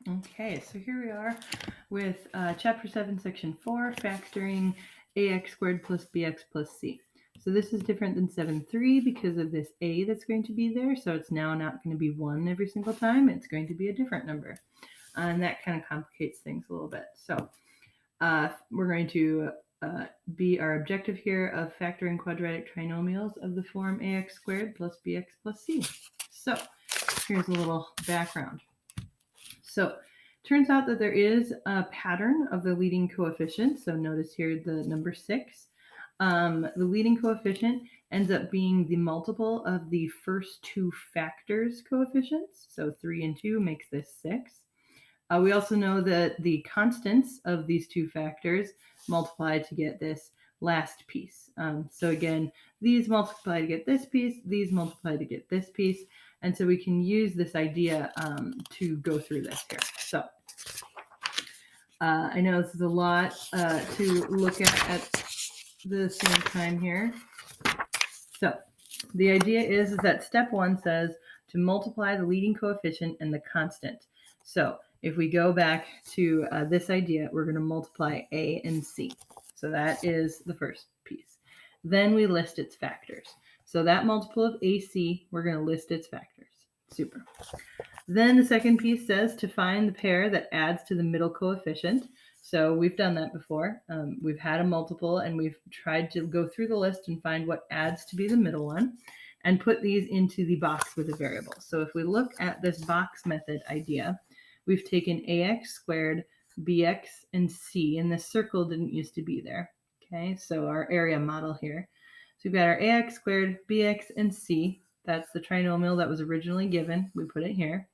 Okay, so here we are with Chapter 7, Section 4, factoring ax squared plus bx plus c. So this is different than 7.3 because of this a that's going to be there. So it's now not going to be 1 every single time. It's going to be a different number. And that kind of complicates things a little bit. So we're going to be our objective here of factoring quadratic trinomials of the form ax squared plus bx plus c. So here's a little background. So turns out that there is a pattern of the leading coefficient. So notice here the number 6. The leading coefficient ends up being the multiple of the first two factors coefficients. So 3 and 2 makes this 6. We also know that the constants of these two factors multiply to get this last piece. So again, these multiply to get this piece, these multiply to get this piece, and so we can use this idea to go through this here. So I know this is a lot to look at the same time here. So the idea is that step 1 says to multiply the leading coefficient and the constant. So if we go back to this idea, we're going to multiply a and c. So that is the first piece. Then we list its factors. So that multiple of ac, we're going to list its factors. Super. Then the second piece says to find the pair that adds to the middle coefficient. So we've done that before. We've had a multiple and we've tried to go through the list and find what adds to be the middle one and put these into the box with a variable. So if we look at this box method idea, we've taken ax squared, bx, and c, and this circle didn't used to be there. Okay, so our area model here. So we've got our ax squared, bx, and c. That's the trinomial that was originally given. We put it here.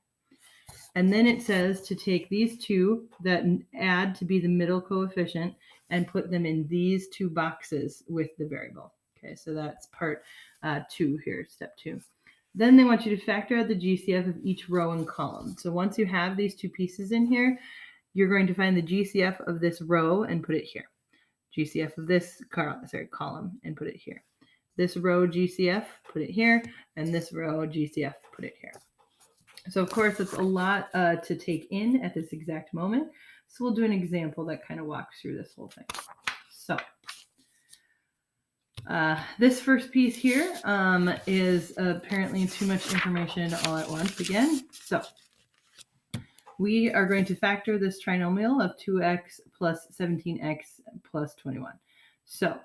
And then it says to take these two that add to be the middle coefficient and put them in these two boxes with the variable. Okay, so that's part 2 here, step 2. Then they want you to factor out the GCF of each row and column. So once you have these two pieces in here, you're going to find the GCF of this row and put it here. GCF of this column and put it here. This row GCF, put it here, and this row GCF, put it here. So of course, it's a lot to take in at this exact moment. So we'll do an example that kind of walks through this whole thing. So this first piece here is apparently too much information all at once again. So we are going to factor this trinomial of 2x plus 17x plus 21. So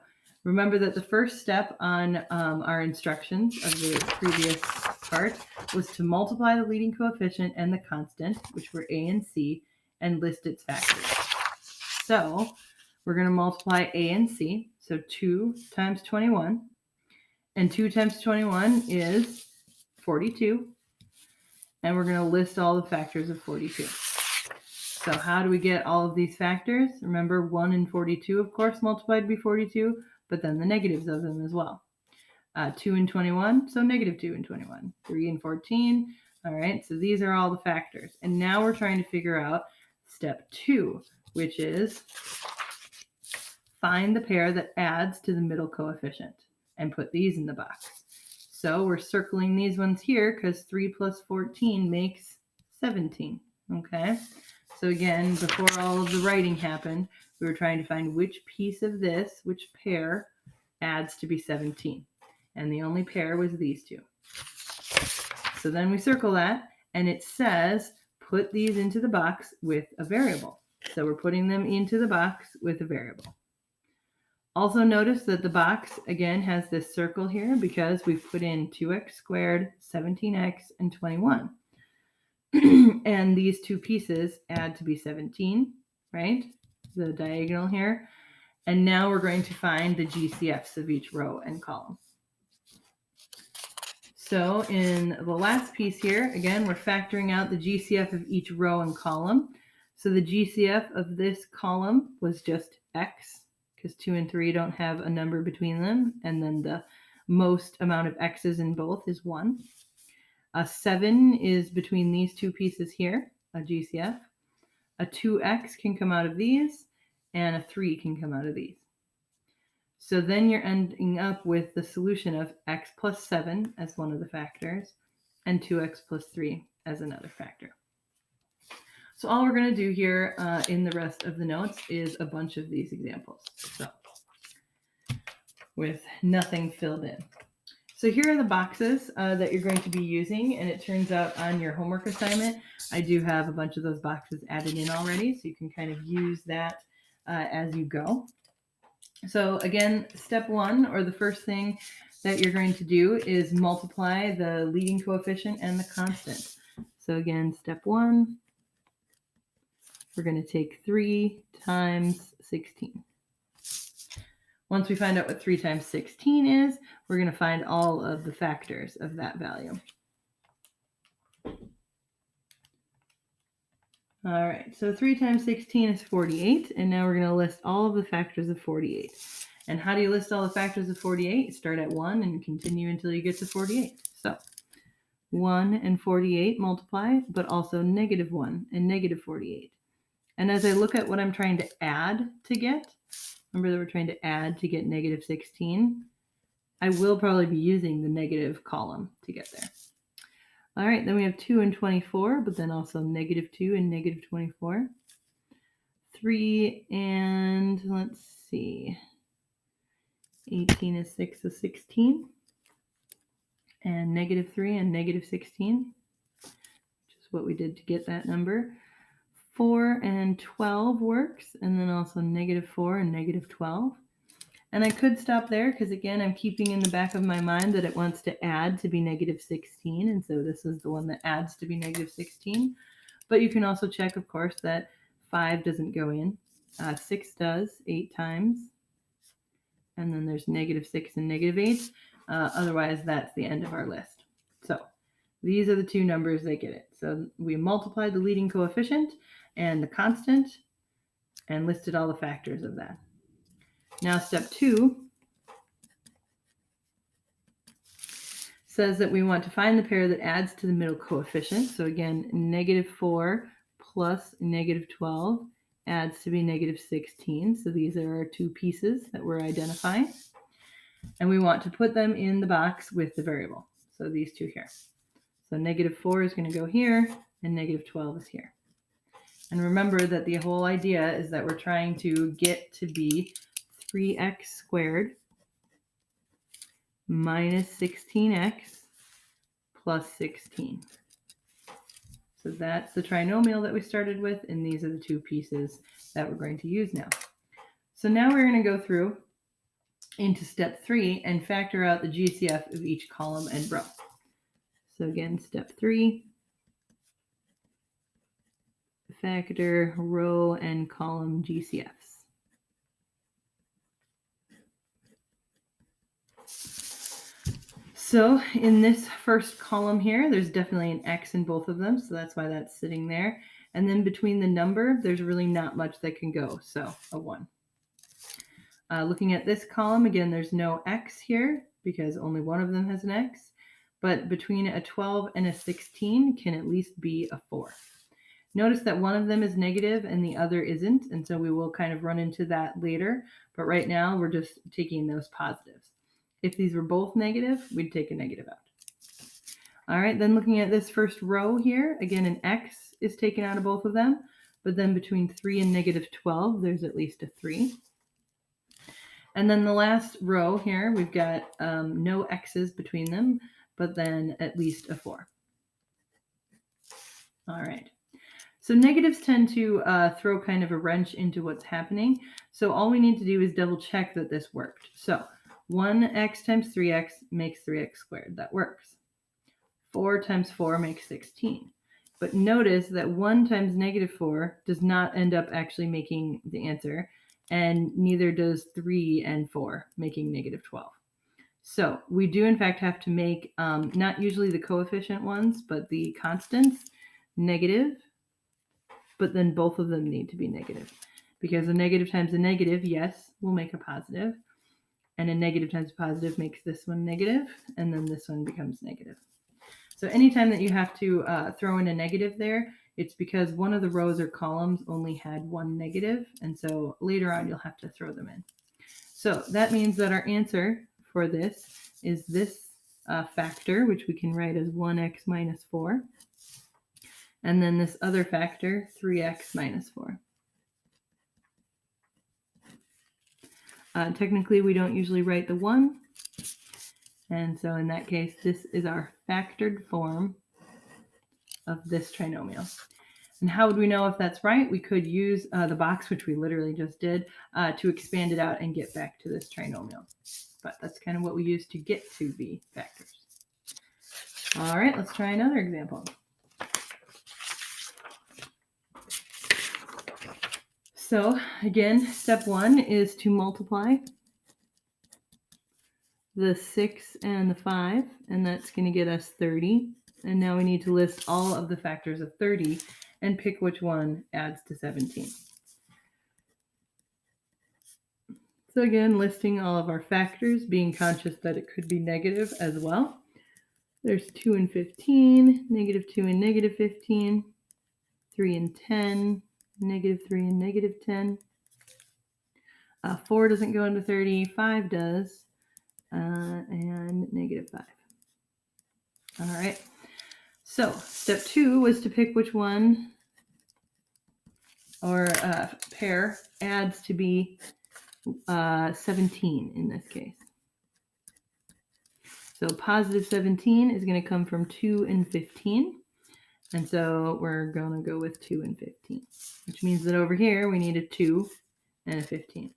remember that the first step on our instructions of the previous part was to multiply the leading coefficient and the constant, which were a and c, and list its factors. So we're going to multiply a and c. So 2 times 21. And 2 times 21 is 42. And we're going to list all the factors of 42. So how do we get all of these factors? Remember 1 and 42, of course, multiplied to be 42, but then the negatives of them as well. 2 and 21, so negative 2 and 21. 3 and 14. All right, so these are all the factors. And now we're trying to figure out step 2, which is find the pair that adds to the middle coefficient and put these in the box. So we're circling these ones here because 3 plus 14 makes 17. Okay, so again, before all of the writing happened, we were trying to find which piece of this, which pair adds to be 17. And the only pair was these two. So then we circle that, and it says put these into the box with a variable. So we're putting them into the box with a variable. Also notice that the box, again, has this circle here because we've put in 2x squared, 17x, and 21. And these two pieces add to be 17, right? The diagonal here. And now we're going to find the GCFs of each row and column. So in the last piece here, again, we're factoring out the GCF of each row and column. So the GCF of this column was just x, because 2 and 3 don't have a number between them. And then the most amount of x's in both is 1. A 7 is between these two pieces here, a GCF. A 2x can come out of these, and a 3 can come out of these. So then you're ending up with the solution of x plus 7 as one of the factors and 2x plus 3 as another factor. So all we're going to do here in the rest of the notes is a bunch of these examples. So with nothing filled in. So here are the boxes that you're going to be using, and it turns out on your homework assignment, I do have a bunch of those boxes added in already, so you can kind of use that as you go. So again, step one, or the first thing that you're going to do, is multiply the leading coefficient and the constant. So again, step one, we're going to take 3 times 16. Once we find out what 3 times 16 is, we're going to find all of the factors of that value. All right, so 3 times 16 is 48, and now we're going to list all of the factors of 48. And how do you list all the factors of 48? Start at 1 and continue until you get to 48. So 1 and 48 multiply, but also negative 1 and negative 48. And as I look at what I'm trying to add to get, remember that we're trying to add to get negative 16, I will probably be using the negative column to get there. All right, then we have 2 and 24, but then also negative 2 and negative 24. 3 and, let's see, 18 is 6 is 16. And negative 3 and negative 16, which is what we did to get that number. 4 and 12 works, and then also negative 4 and negative 12. And I could stop there because, again, I'm keeping in the back of my mind that it wants to add to be negative 16, and so this is the one that adds to be negative 16. But you can also check, of course, that 5 doesn't go in. 6 does 8 times, and then there's negative 6 and negative 8. Otherwise, that's the end of our list. So these are the two numbers that get it. So we multiplied the leading coefficient and the constant and listed all the factors of that. Now step 2 says that we want to find the pair that adds to the middle coefficient. So again, negative 4 plus negative 12 adds to be negative 16. So these are our two pieces that we're identifying. And we want to put them in the box with the variable. So these two here. So negative 4 is going to go here, and negative 12 is here. And remember that the whole idea is that we're trying to get to be 3x squared minus 16x plus 16. So that's the trinomial that we started with, and these are the two pieces that we're going to use now. So now we're going to go through into step 3 and factor out the GCF of each column and row. So again, step 3, factor row and column GCFs. So in this first column here, there's definitely an X in both of them, so that's why that's sitting there. And then between the number, there's really not much that can go, so a 1. Looking at this column, again, there's no X here because only one of them has an X, but between a 12 and a 16 can at least be a 4. Notice that one of them is negative and the other isn't, and so we will kind of run into that later, but right now we're just taking those positives. If these were both negative, we'd take a negative out. All right, then looking at this first row here, again, an X is taken out of both of them, but then between 3 and negative 12, there's at least a 3. And then the last row here, we've got no X's between them, but then at least a 4. All right. So negatives tend to throw kind of a wrench into what's happening. So all we need to do is double check that this worked. So 1x times 3x makes 3x squared. That works. 4 times 4 makes 16. But notice that 1 times negative 4 does not end up actually making the answer, and neither does 3 and 4, making negative 12. So we do, in fact, have to make not usually the coefficient ones, but the constants negative, but then both of them need to be negative. Because a negative times a negative, yes, will make a positive. And a negative times a positive makes this one negative, and then this one becomes negative. So anytime that you have to throw in a negative there, it's because one of the rows or columns only had one negative, and so later on you'll have to throw them in. So that means that our answer for this is this factor, which we can write as 1x minus 4. and then this other factor, 3x minus 4. Technically, we don't usually write the 1, and so in that case, this is our factored form of this trinomial. And how would we know if that's right? We could use the box, which we literally just did, to expand it out and get back to this trinomial. But that's kind of what we use to get to the factors. All right, let's try another example. So again, step 1 is to multiply the 6 and the 5, and that's going to get us 30. And now we need to list all of the factors of 30 and pick which one adds to 17. So again, listing all of our factors, being conscious that it could be negative as well. There's 2 and 15, negative 2 and negative 15, 3 and 10, negative 3 and negative 10. 4 doesn't go into 30, 5 does, and negative 5. All right. So step 2 was to pick which one or pair adds to be 17 in this case. So positive 17 is going to come from 2 and 15. And so we're going to go with 2 and 15, which means that over here we need a 2 and a 15.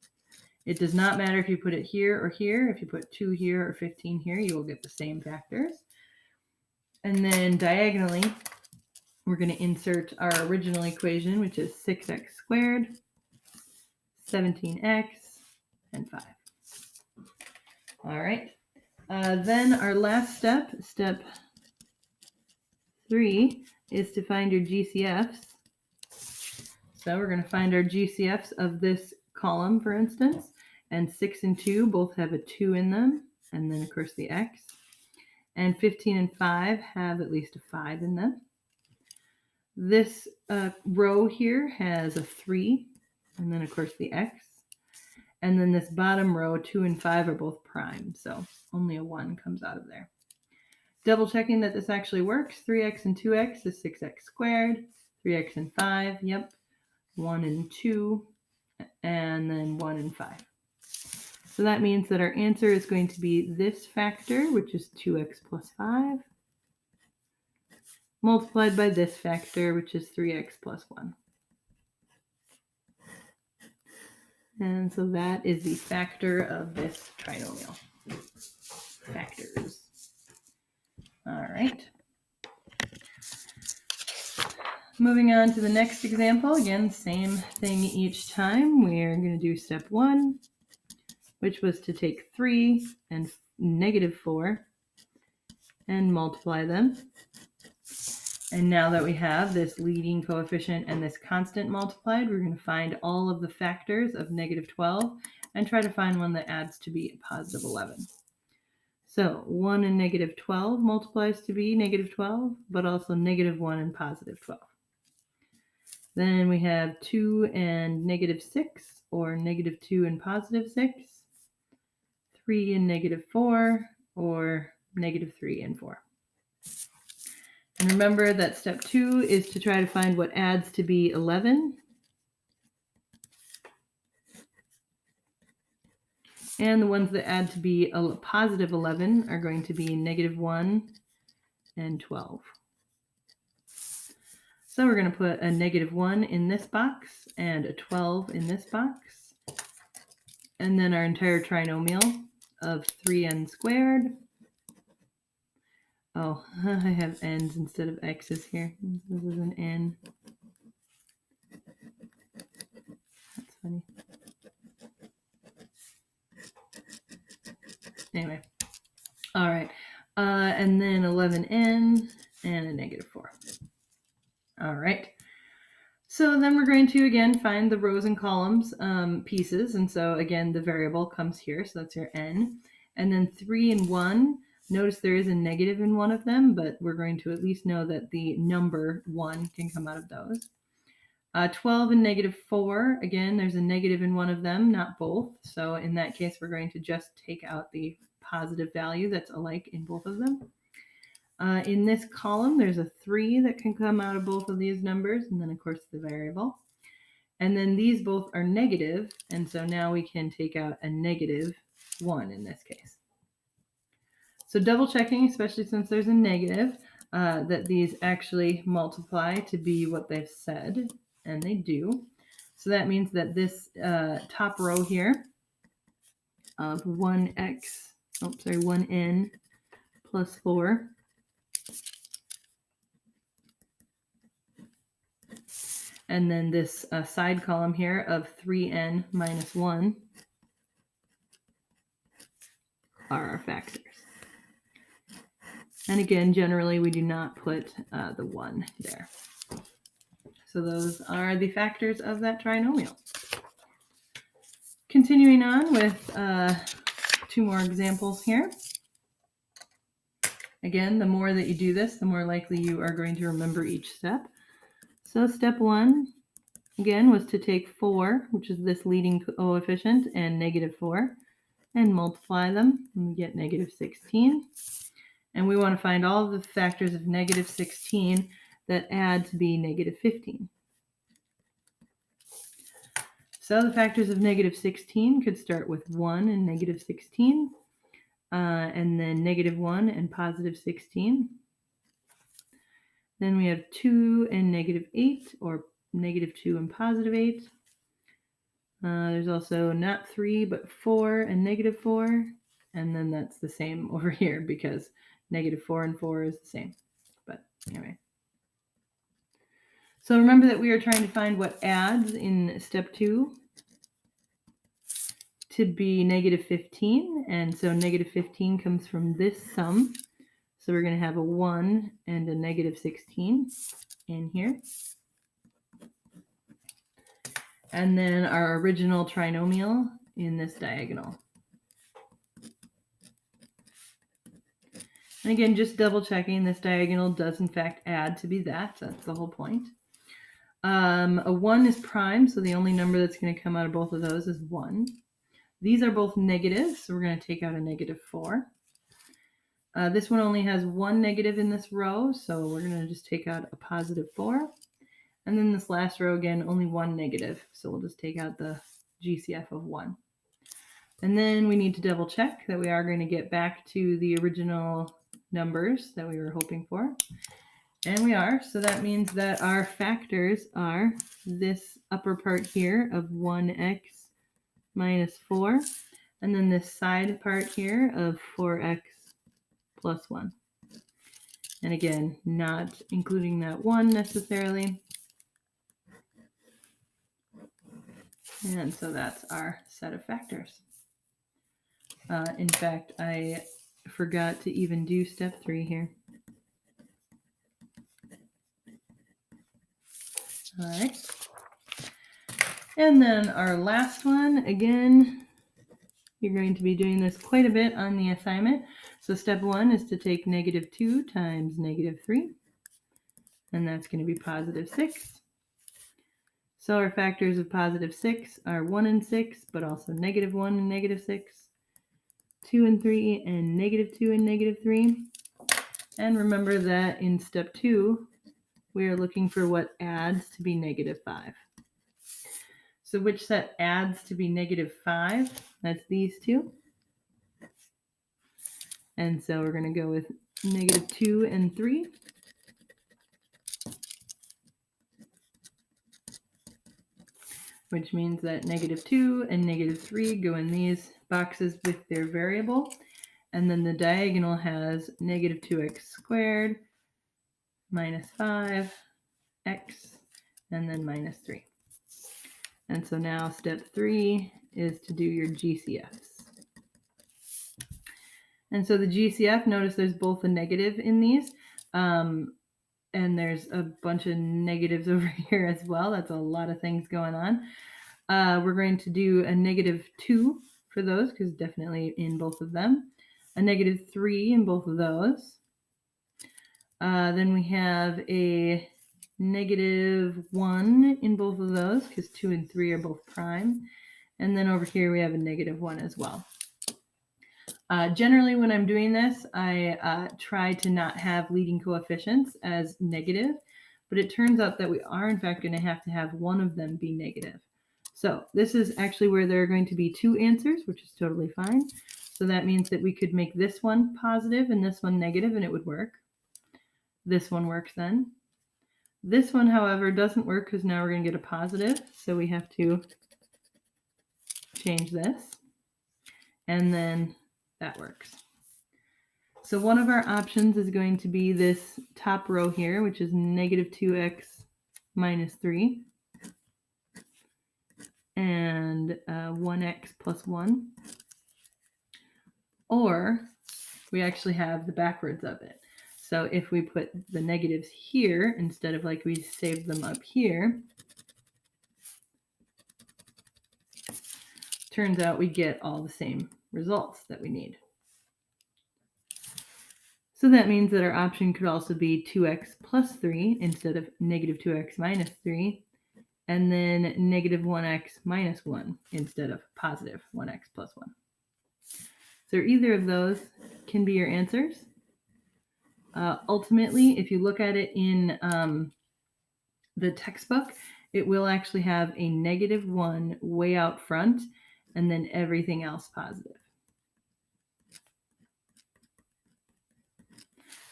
It does not matter if you put it here or here. If you put 2 here or 15 here, you will get the same factors. And then diagonally, we're going to insert our original equation, which is 6x squared, 17x, and 5. All right. Then our last step, step 3, is to find your GCFs. So we're going to find our GCFs of this column, for instance, and 6 and 2 both have a 2 in them, and then of course the x. And 15 and 5 have at least a 5 in them. This row here has a 3, and then of course the x. And then this bottom row, 2 and 5 are both prime, so only a 1 comes out of there. Double checking that this actually works. 3x and 2x is 6x squared. 3x and 5, yep. 1 and 2, and then 1 and 5. So that means that our answer is going to be this factor, which is 2x plus 5, multiplied by this factor, which is 3x plus 1. And so that is the factor of this trinomial. Factors. All right. Moving on to the next example. Again, same thing each time. We're going to do step 1, which was to take 3 and negative 4 and multiply them. And now that we have this leading coefficient and this constant multiplied, we're going to find all of the factors of negative 12 and try to find one that adds to be a positive 11. So 1 and negative 12 multiplies to be negative 12, but also negative 1 and positive 12. Then we have 2 and negative 6, or negative 2 and positive 6, 3 and negative 4, or negative 3 and 4. And remember that step 2 is to try to find what adds to be 11. And the ones that add to be a positive 11 are going to be negative 1 and 12. So we're going to put a negative 1 in this box and a 12 in this box. And then our entire trinomial of 3n squared. Oh, I have n's instead of x's here. This is an n. That's funny. Anyway. All right. And then 11n and a negative 4. All right. So then we're going to, again, find the rows and columns pieces. And so, again, the variable comes here. So that's your n. And then 3 and 1. Notice there is a negative in one of them, but we're going to at least know that the number 1 can come out of those. 12 and negative 4. Again, there's a negative in one of them, not both. So in that case, we're going to just take out the positive value that's alike in both of them. In this column, there's a 3 that can come out of both of these numbers, and then of course the variable. And then these both are negative, and so now we can take out a negative 1 in this case. So double checking, especially since there's a negative, that these actually multiply to be what they've said, and they do. So that means that this top row here of 1n plus 4 and then this side column here of 3n minus 1 are our factors. And again, generally we do not put the 1 there. So those are the factors of that trinomial. Continuing on with 2 more examples here. Again, the more that you do this, the more likely you are going to remember each step. So step 1, again, was to take 4, which is this leading coefficient, and negative 4, and multiply them, and we get negative 16. And we want to find all of the factors of negative 16 that add to be negative 15. So the factors of negative 16 could start with 1 and negative 16, and then negative 1 and positive 16. Then we have 2 and negative 8, or negative 2 and positive 8. There's also not 3, but 4 and negative 4. And then that's the same over here because negative 4 and 4 is the same. But anyway. So remember that we are trying to find what adds in step 2 to be negative 15. And so negative 15 comes from this sum. So we're going to have a 1 and a negative 16 in here. And then our original trinomial in this diagonal. And again, just double checking, this diagonal does in fact add to be that. That's the whole point. A 1 is prime, so the only number that's going to come out of both of those is 1. These are both negative, so we're going to take out a negative 4. This one only has 1 negative in this row, so we're going to just take out a positive 4. And then this last row, again, only 1 negative, so we'll just take out the GCF of 1. And then we need to double check that we are going to get back to the original numbers that we were hoping for. And we are, so that means that our factors are this upper part here of 1x minus 4, and then this side part here of 4x plus 1. And again, not including that 1 necessarily. And so that's our set of factors. In fact, I forgot to even do step 3 here. All right. And then our last one, again, you're going to be doing this quite a bit on the assignment. So step 1 is to take negative 2 times negative 3, and that's going to be positive 6. So our factors of positive 6 are 1 and 6, but also negative 1 and negative 6, 2 and 3, and negative 2 and negative 3. And remember that in step 2, we are looking for what adds to be negative 5. So which set adds to be negative 5? That's these two. And so we're going to go with negative 2 and 3. Which means that negative 2 and negative 3 go in these boxes with their variable. And then the diagonal has negative 2x squared minus 5x and then minus 3. And so now step 3 is to do your GCFs. And so the GCF, notice there's both a negative in these, and there's a bunch of negatives over here as well. That's a lot of things going on. We're going to do a negative 2 for those, because definitely in both of them. A negative 3 in both of those. Then we have a negative 1 in both of those, because 2 and 3 are both prime. And then over here we have a negative 1 as well. Generally, when I'm doing this, I try to not have leading coefficients as negative, but it turns out that we are in fact going to have one of them be negative. So this is actually where there are going to be two answers, which is totally fine. So that means that we could make this one positive and this one negative, and it would work. This one works then. This one, however, doesn't work because now we're going to get a positive, so we have to change this, and then that works. So one of our options is going to be this top row here, which is negative 2x minus 3, and 1x plus 1. Or we actually have the backwards of it. So if we put the negatives here instead of like we saved them up here, turns out we get all the same results that we need. So that means that our option could also be 2x plus 3 instead of negative 2x minus 3, and then negative 1x minus 1 instead of positive 1x plus 1. So either of those can be your answers. Ultimately, if you look at it in the textbook, it will actually have a negative 1 way out front and then everything else positive,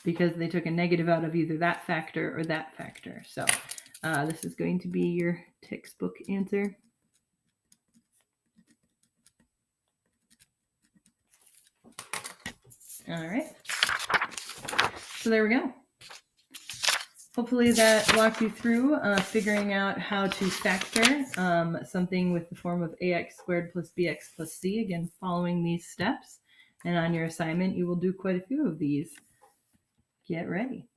because they took a negative out of either that factor or that factor. So this is going to be your textbook answer. All right. So there we go. Hopefully that walked you through figuring out how to factor something with the form of ax squared plus bx plus c, again, following these steps. And on your assignment, you will do quite a few of these. Get ready.